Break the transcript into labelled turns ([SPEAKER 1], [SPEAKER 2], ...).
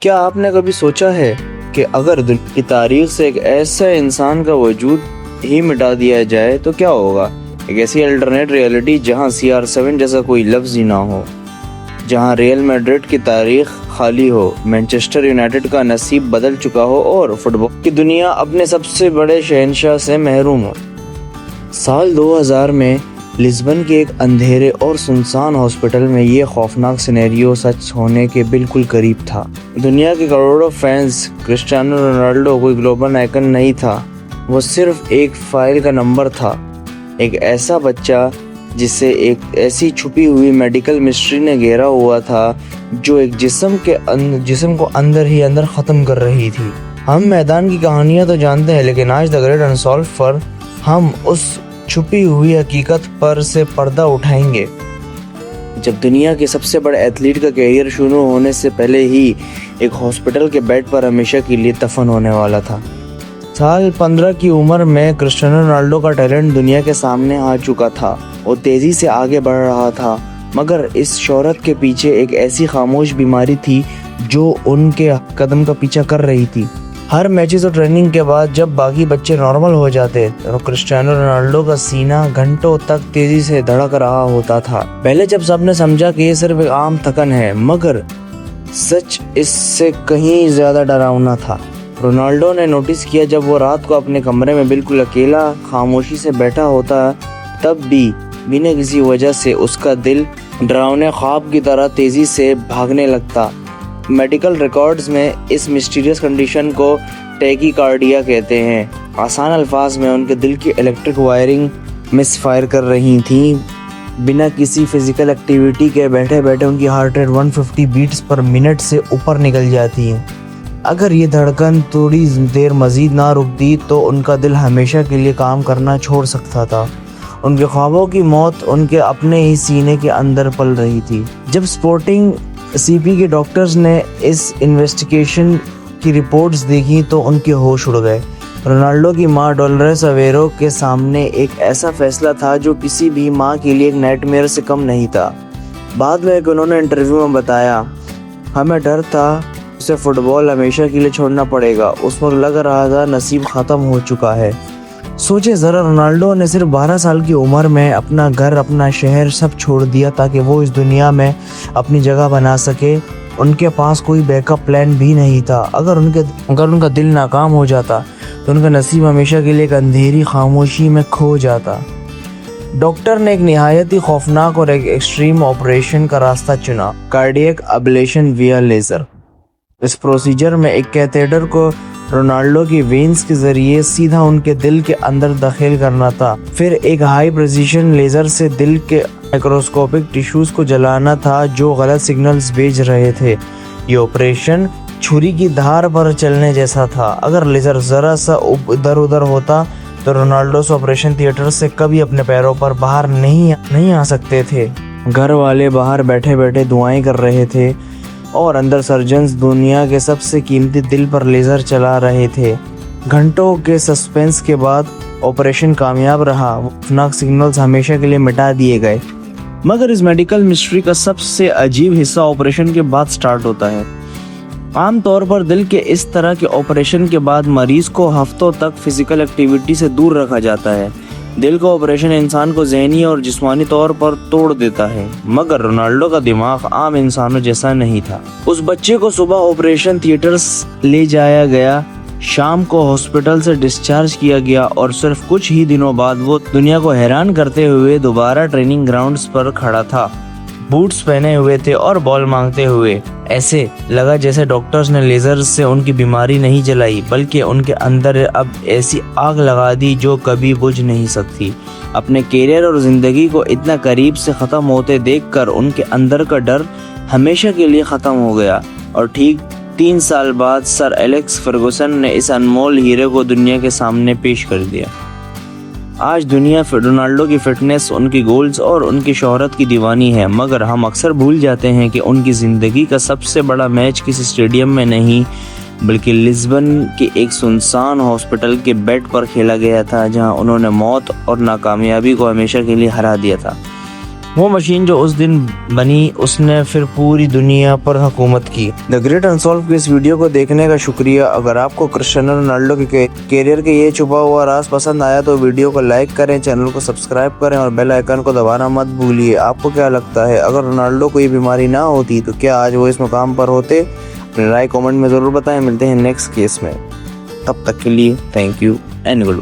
[SPEAKER 1] کیا آپ نے کبھی سوچا ہے کہ اگر دنیا کی تاریخ سے ایک ایسا انسان کا وجود ہی مٹا دیا جائے تو کیا ہوگا؟ ایک ایسی الٹرنیٹ ریئلٹی جہاں CR7 جیسا کوئی لفظ ہی نہ ہو، جہاں ریئل میڈرڈ کی تاریخ خالی ہو، مانچسٹر یونائیٹڈ کا نصیب بدل چکا ہو اور فٹ بال کی دنیا اپنے سب سے بڑے شہنشاہ سے محروم ہو۔ سال 2000 میں لزبن کے ایک اندھیرے اور سنسان ہاسپٹل میں یہ خوفناک سینیریو سچ ہونے کے بالکل قریب تھا۔ دنیا کے کروڑوں فینس کرسٹیانو رونالڈو کوئی گلوبل آئیکن نہیں تھا، وہ صرف ایک فائل کا نمبر تھا، ایک ایسا بچہ جسے ایک ایسی چھپی ہوئی میڈیکل مسٹری نے گھیرا ہوا تھا جو ایک جسم کو اندر ہی اندر ختم کر رہی تھی۔ ہم میدان کی کہانیاں تو جانتے ہیں، لیکن آج دا گریٹ انسالوڈ پر ہم اس چھپی ہوئی حقیقت پر سے پردہ اٹھائیں گے۔ جب دنیا کے سب سے بڑے ایتھلیٹ کا کیریئر شروع ہونے سے پہلے ہی ایک ہاسپٹل کے بیڈ پر ہمیشہ کے لیے دفن ہونے والا تھا۔ سال 15 کی عمر میں کرسٹیانو رونالڈو کا ٹیلنٹ دنیا کے سامنے آ چکا تھا، وہ تیزی سے آگے بڑھ رہا تھا، مگر اس شہرت کے پیچھے ایک ایسی خاموش بیماری تھی جو ان کے قدم کا پیچھا کر رہی تھی۔ ہر میچز اور ٹریننگ کے بعد جب باقی بچے نارمل ہو جاتے تو کرسٹیانو رونالڈو کا سینہ گھنٹوں تک تیزی سے دھڑک رہا ہوتا تھا۔ پہلے جب سب نے سمجھا کہ یہ صرف ایک عام تھکن ہے، مگر سچ اس سے کہیں زیادہ ڈراؤنا تھا۔ رونالڈو نے نوٹس کیا جب وہ رات کو اپنے کمرے میں بالکل اکیلا خاموشی سے بیٹھا ہوتا، تب بھی بنا کسی وجہ سے اس کا دل ڈراؤنے خواب کی طرح تیزی سے بھاگنے لگتا۔ میڈیکل ریکارڈز میں اس مسٹیریس کنڈیشن کو ٹیکی کارڈیا کہتے ہیں۔ آسان الفاظ میں ان کے دل کی الیکٹرک وائرنگ مس فائر کر رہی تھیں۔ بنا کسی فزیکل ایکٹیویٹی کے بیٹھے بیٹھے ان کی heart rate 150 beats per minute سے اوپر نکل جاتی ہے۔ اگر یہ دھڑکن تھوڑی دیر مزید نہ رکتی تو ان کا دل ہمیشہ کے لیے کام کرنا چھوڑ سکتا تھا۔ ان کے خوابوں کی موت ان کے اپنے ہی سینے کے اندر پل رہی تھی۔ جب سپورٹنگ CP کے ڈاکٹرز نے اس انویسٹیگیشن کی رپورٹس دیکھی تو ان کے ہوش اڑ گئے۔ رونالڈو کی ماں ڈولورس اویرو کے سامنے ایک ایسا فیصلہ تھا جو کسی بھی ماں کے لیے ایک نائٹ میئر سے کم نہیں تھا۔ بعد میں انہوں نے انٹرویو میں بتایا، ہمیں ڈر تھا اسے فٹ بال ہمیشہ کے لیے چھوڑنا پڑے گا۔ اس وقت لگ رہا تھا نصیب ختم ہو چکا ہے۔ سوچے ذرا، رونالڈو نے صرف 12 سال کی عمر میں اپنا گھر، اپنا شہر سب چھوڑ دیا تاکہ وہ اس دنیا میں اپنی جگہ بنا سکے۔ ان کے پاس کوئی بیک اپ پلان بھی نہیں تھا۔ اگر ان کا دل ناکام ہو جاتا تو ان کا نصیب ہمیشہ کے لیے ایک اندھیری خاموشی میں کھو جاتا۔ ڈاکٹر نے ایک نہایت ہی خوفناک اور ایک ایکسٹریم آپریشن کا راستہ چنا، کارڈیک ابلیشن ویا لیزر۔ اس پروسیجر میں ایک کیتھیڈر کو رونالڈو کی وینز کے ذریعے سیدھا ان کے دل کے اندر داخل کرنا تھا، پھر ایک ہائی پریسیشن لیزر سے دل کے مائکروسکوپک ٹیشوز کو جلانا تھا جو غلط سگنلز بھیج رہے تھے۔ یہ آپریشن چھری کی دھار پر چلنے جیسا تھا۔ اگر لیزر ذرا سا ادھر ادھر ہوتا تو رونالڈو اس آپریشن تھیٹر سے کبھی اپنے پیروں پر باہر نہیں آ سکتے تھے۔ گھر والے باہر بیٹھے بیٹھے دعائیں کر رہے تھے اور اندر سرجنز دنیا کے سب سے قیمتی دل پر لیزر چلا رہے تھے۔ گھنٹوں کے سسپینس کے بعد آپریشن کامیاب رہا، خوفناک سگنلز ہمیشہ کے لیے مٹا دیے گئے۔ مگر اس میڈیکل مسٹری کا سب سے عجیب حصہ آپریشن کے بعد سٹارٹ ہوتا ہے۔ عام طور پر دل کے اس طرح کے آپریشن کے بعد مریض کو ہفتوں تک فزیکل ایکٹیویٹی سے دور رکھا جاتا ہے۔ دل کا آپریشن انسان کو ذہنی اور جسمانی طور پر توڑ دیتا ہے، مگر رونالڈو کا دماغ عام انسانوں جیسا نہیں تھا۔ اس بچے کو صبح آپریشن تھیٹرز لے جایا گیا، شام کو ہاسپٹل سے ڈسچارج کیا گیا اور صرف کچھ ہی دنوں بعد وہ دنیا کو حیران کرتے ہوئے دوبارہ ٹریننگ گراؤنڈز پر کھڑا تھا، بوٹس پہنے ہوئے تھے اور بال مانگتے ہوئے۔ ایسے لگا جیسے ڈاکٹرز نے لیزر سے ان کی بیماری نہیں جلائی، بلکہ ان کے اندر اب ایسی آگ لگا دی جو کبھی بجھ نہیں سکتی۔ اپنے کیریئر اور زندگی کو اتنا قریب سے ختم ہوتے دیکھ کر ان کے اندر کا ڈر ہمیشہ کے لیے ختم ہو گیا، اور ٹھیک 3 سال بعد سر ایلیکس فرگوسن نے اس انمول ہیرے کو دنیا کے سامنے پیش کر دیا۔ آج دنیا رونالڈو کی فٹنس، ان کی گولز اور ان کی شہرت کی دیوانی ہے، مگر ہم اکثر بھول جاتے ہیں کہ ان کی زندگی کا سب سے بڑا میچ کسی اسٹیڈیم میں نہیں بلکہ لزبن کے ایک سنسان ہاسپٹل کے بیڈ پر کھیلا گیا تھا، جہاں انہوں نے موت اور ناکامیابی کو ہمیشہ کے لیے ہرا دیا تھا۔ وہ مشین جو اس دن بنی اس نے پھر پوری دنیا پر حکومت کی۔ دا گریٹ انسولو کی اس ویڈیو کو دیکھنے کا شکریہ۔ اگر آپ کو کرسٹیانو رونالڈو کے کیریئر کے یہ چھپا ہوا راز پسند آیا تو ویڈیو کو لائک کریں، چینل کو سبسکرائب کریں اور بیل آئیکن کو دبانا مت بھولیے۔ آپ کو کیا لگتا ہے اگر رونالڈو کو یہ بیماری نہ ہوتی تو کیا آج وہ اس مقام پر ہوتے؟ اپنی رائے کامنٹ میں ضرور بتائیں۔ ملتے ہیں نیکسٹ کیس میں، تب تک کے لیے thank you and good bye.